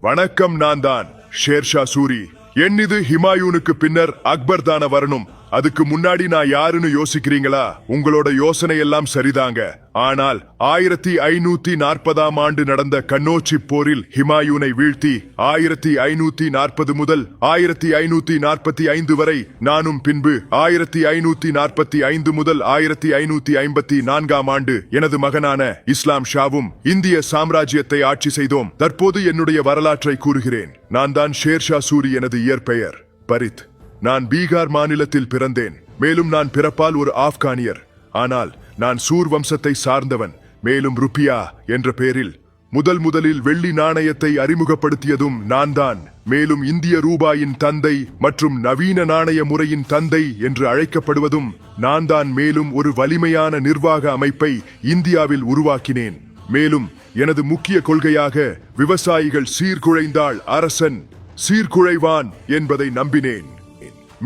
வணக்கம், நான் தான் ஷேர்ஷா சூரி. என்னிது ஹிமாயூனுக்கு பின்னர் அக்பர் தான வரணும். அதுக்கு முன்னாடி நான் யாருன்னு யோசிக்கிறீங்களா? உங்களோட யோசனை எல்லாம் சரிதாங்க. ஆனால் 1540 ஆண்டு நடந்த கன்னோச்சி போரில் ஹிமாயூனை வீழ்த்தி 1540 முதல் 1545 வரை நானும், பின்பு 1545 முதல் 1554 ஆண்டு எனது மகனான இஸ்லாம் ஷாவும் இந்திய சாம்ராஜ்யத்தை ஆட்சி செய்தோம். தற்போது என்னுடைய வரலாற்றை கூறுகிறேன். நான் தான் ஷேர்ஷா சூரி. எனது இயற்பெயர் பரித். நான் பீகார் மாநிலத்தில் பிறந்தேன். மேலும் நான் பிறப்பால் ஒரு ஆப்கானியர். ஆனால் நான் சூர் வம்சத்தை சார்ந்தவன். மேலும் ருப்பியா என்ற பெயரில் முதலில் வெள்ளி நாணயத்தை அறிமுகப்படுத்தியதும் நான் தான். மேலும் இந்திய ரூபாயின் தந்தை மற்றும் நவீன நாணய முறையின் தந்தை என்று அழைக்கப்படுவதும் நான் தான். மேலும் ஒரு வலிமையான நிர்வாக அமைப்பை இந்தியாவில் உருவாக்கினேன். மேலும் எனது முக்கிய கொள்கையாக விவசாயிகள் சீர்குலைந்தால் அரசன் சீர்குலைவான் என்பதை நம்பினேன்.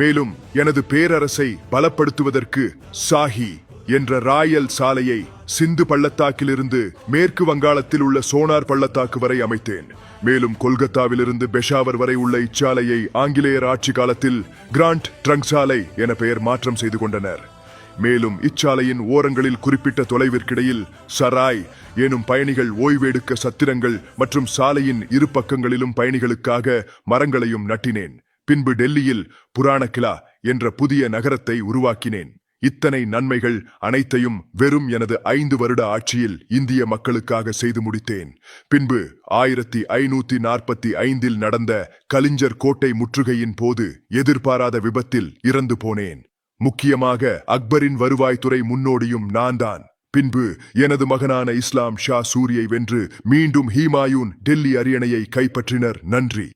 மேலும் எனது பேரரசை பலப்படுத்துவதற்கு சாஹி என்ற ராயல் சாலையை சிந்து பள்ளத்தாக்கிலிருந்து மேற்கு வங்காளத்தில் உள்ள சோனார் பள்ளத்தாக்கு வரை அமைத்தேன். மேலும் கொல்கத்தாவிலிருந்து பெஷாவர் வரை உள்ள இச்சாலையை ஆங்கிலேயர் ஆட்சி காலத்தில் கிராண்ட் ட்ரங்க் சாலை என பெயர் மாற்றம் செய்து கொண்டனர். மேலும் இச்சாலையின் ஓரங்களில் குறிப்பிட்ட தொலைவிற்கிடையில் சராய் எனும் பயணிகள் ஓய்வெடுக்க சத்திரங்கள் மற்றும் சாலையின் இரு பக்கங்களிலும் பயணிகளுக்காக மரங்களையும் நட்டினேன். பின்பு டெல்லியில் புராணகிலா என்ற புதிய நகரத்தை உருவாக்கினேன். இத்தனை நன்மைகள் அனைத்தையும் வெறும் எனது 5 வருட ஆட்சியில் இந்திய மக்களுக்காக செய்து முடித்தேன். பின்பு 1545 நடந்த கலிஞ்சர் கோட்டை முற்றுகையின் போது எதிர்பாராத விபத்தில் இறந்து போனேன். முக்கியமாக அக்பரின் வருவாய்த்துறை முன்னோடியும் நான் தான். பின்பு எனது மகனான இஸ்லாம் ஷா சூரியை வென்று மீண்டும் ஹிமாயூன் டெல்லி அரியணையை கைப்பற்றினர். நன்றி.